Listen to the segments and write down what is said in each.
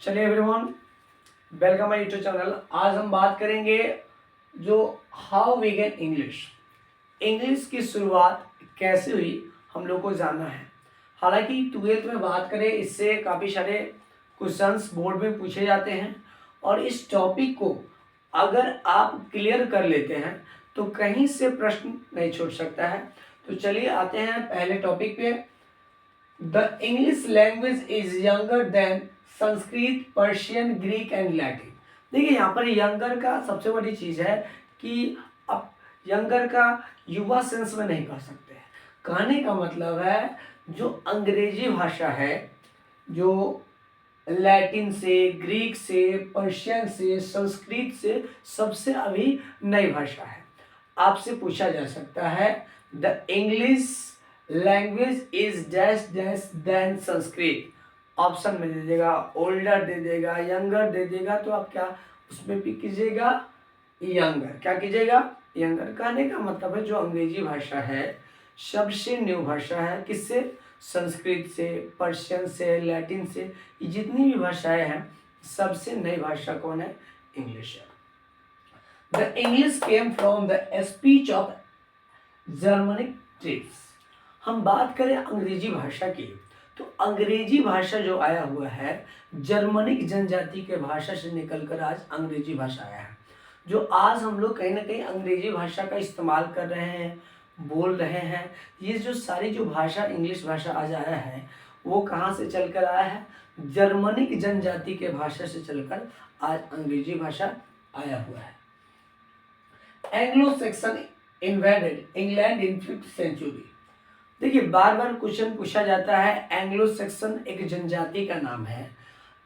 चलिए everyone, welcome my YouTube channel. आज हम बात करेंगे जो how we gain English. English की शुरुआत कैसे हुई हम लोग को जानना है। हालांकि ट्वेल्थ में बात करें, इससे काफ़ी सारे क्वेश्चंस बोर्ड में पूछे जाते हैं और इस टॉपिक को अगर आप क्लियर कर लेते हैं तो कहीं से प्रश्न नहीं छूट सकता है। तो चलिए आते हैं पहले टॉपिक पे। The English language is younger than Sanskrit, Persian, Greek and Latin. देखिए यहाँ पर यंगर का सबसे बड़ी चीज है कि अब यंगर का युवा सेंस में नहीं कह सकते हैं। कहने का मतलब है जो अंग्रेजी भाषा है, जो लैटिन से, ग्रीक से, पर्शियन से, संस्कृत से सबसे अभी नई भाषा है। आपसे पूछा जा सकता है the English language is dash dash than Sanskrit. Option में दे देगा, ओल्डर दे देगा, यंगर दे देगा, तो आप क्या उसमें भी कीजिएगा, यंगर। क्या कीजिएगा, यंगर। कहने का मतलब है जो अंग्रेजी भाषा है सबसे न्यू भाषा है। किससे? संस्कृत से, पर्शियन से, लैटिन से, ये जितनी भी भाषाएं हैं सबसे नई भाषा कौन है? इंग्लिश है। The English came from the speech of Germanic trips. हम बात करें अंग्रेजी भाषा की, तो अंग्रेजी भाषा जो आया हुआ है जर्मनिक जनजाति के भाषा से निकलकर आज अंग्रेजी भाषा आया है। जो आज हम लोग कहीं ना कहीं अंग्रेजी भाषा का इस्तेमाल कर रहे हैं, बोल रहे हैं, ये जो सारी जो भाषा इंग्लिश भाषा आज आया है वो कहाँ से चलकर आया है? जर्मनिक जनजाति के भाषा से चलकर आज अंग्रेजी भाषा आया हुआ है। Anglo Saxon invaded England in 5th century. देखिए बार बार क्वेश्चन पूछा जाता है, एंग्लो सेक्सन एक जनजाति का नाम है।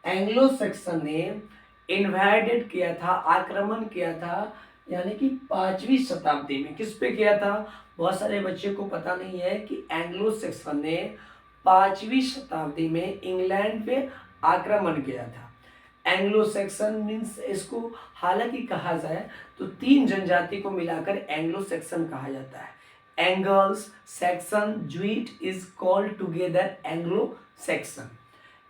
एंग्लो सेक्सन ने इन्वेडेड किया था, आक्रमण किया था, यानी कि 5वीं शताब्दी में। किस पे किया था? बहुत सारे बच्चे को पता नहीं है कि एंग्लो सेक्सन ने 5वीं शताब्दी में इंग्लैंड पे आक्रमण किया था। एंग्लो सेक्सन मीन्स, इसको हालांकि कहा जाए तो 3 जनजाति को मिलाकर एंग्लो सेक्सन कहा जाता है। Angles, Saxon, Jute is called together Anglo Saxon.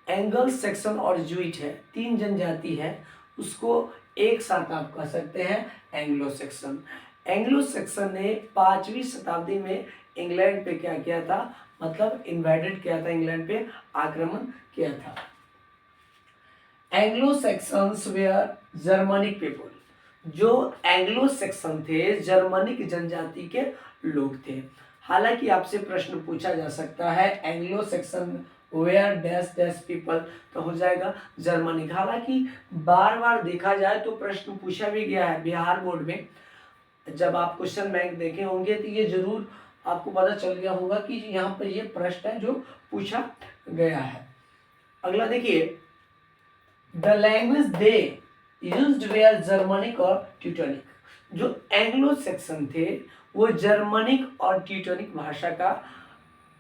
Angles, Saxon और ज्यूइट है, 3 जनजाति है, उसको एक साथ आप कह सकते हैं एंग्लो सेक्सन। एंग्लो सेक्सन ने 5वीं शताब्दी में इंग्लैंड पे क्या किया था? मतलब इन्वाइडेड किया था, इंग्लैंड पे आक्रमण किया था। Anglo Saxons were Germanic people. जो एंग्लो सेक्सन थे जर्मनिक जनजाति के लोग थे। हालांकि आपसे प्रश्न पूछा जा सकता है Anglo Saxon were dash dash people, तो हो जाएगा जर्मनिक। हालांकि बार बार देखा जाए तो प्रश्न पूछा भी गया है बिहार बोर्ड में। जब आप क्वेश्चन बैंक देखे होंगे तो ये जरूर आपको पता चल गया होगा कि यहाँ पर ये प्रश्न है जो पूछा गया है। अगला देखिए, the language they used were Germanic और ट्यूटोनिक। जो एंग्लो सेक्सन थे वो जर्मनिक और ट्यूटोनिक भाषा का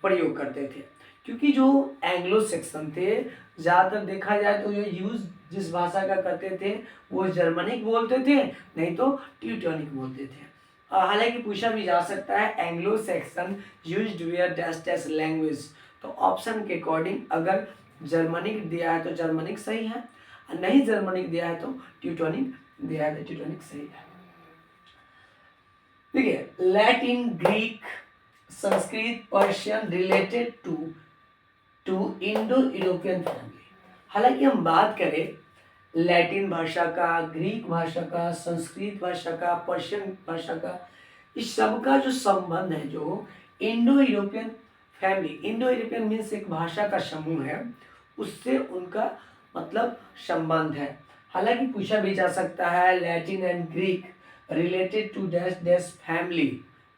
प्रयोग करते थे, क्योंकि जो एंग्लो सेक्सन थे ज़्यादातर देखा जाए तो ये यूज जिस भाषा का करते थे वो जर्मनिक बोलते थे, नहीं तो ट्यूटोनिक बोलते थे। हालांकि पूछा भी जा सकता है Anglo Saxon used were dash dash language, तो ऑप्शन के अकॉर्डिंग अगर जर्मनिक दिया है तो जर्मनिक सही है, और नहीं जर्मनिक दिया है तो ट्यूटोनिक दिया है तो ट्यूटोनिक सही है। देखिए, Latin, Greek, Sanskrit, Persian related to Indo European family. हालांकि हम बात करें लैटिन भाषा का, ग्रीक भाषा का, संस्कृत भाषा का, पर्शियन भाषा का, इस सब का जो संबंध है जो Indo European family, Indo European means एक भाषा का समूह है, उससे उनका मतलब संबंध है। हालांकि पूछा भी जा सकता है Latin and Greek related to dash dash family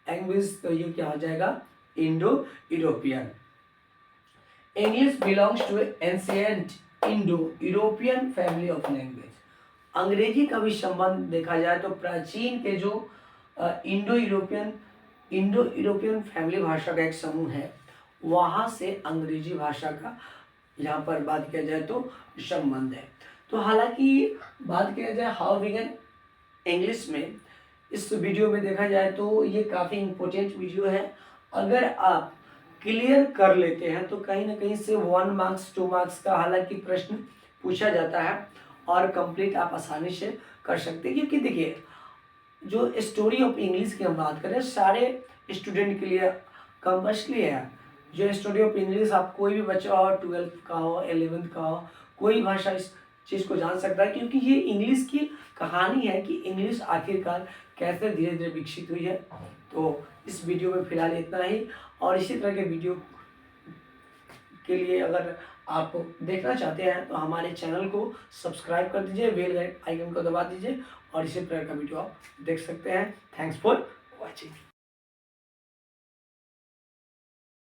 language, तो ये क्या हो जाएगा? Indo European. English belongs to ancient Indo European family of language. अंग्रेजी का भी संबंध देखा जाए तो प्राचीन के जो इंडो यूरोपियन फैमिली भाषा का एक समूह है, वहाँ से अंग्रेजी भाषा का यहाँ पर बात किया जाए तो संबंध है। तो हालांकि बात किया जाए हाउ वी कैन इंग्लिश में, इस वीडियो में देखा जाए तो ये काफ़ी इम्पोर्टेंट वीडियो है। अगर आप क्लियर कर लेते हैं तो कहीं ना कहीं से 1 मार्क्स 2 मार्क्स का हालांकि प्रश्न पूछा जाता है और कंप्लीट आप आसानी से कर सकते हैं। क्योंकि देखिए, जो स्टोरी ऑफ इंग्लिश की हम बात करें, सारे स्टूडेंट के लिए कंपल्सरी है। जो स्टोरी ऑफ इंग्लिश, आप कोई भी बच्चा हो, 12th का हो, 11th का हो, कोई भाषा इस चीज़ को जान सकता है। क्योंकि ये इंग्लिश की कहानी है कि इंग्लिश आखिरकार कैसे धीरे धीरे विकसित हुई है। तो इस वीडियो में फिलहाल इतना ही, और इसी तरह के वीडियो के लिए अगर आप देखना चाहते हैं तो हमारे चैनल को सब्सक्राइब कर दीजिए, बेल आइकन को दबा दीजिए, और इसी तरह का वीडियो आप देख सकते हैं। Thanks for watching.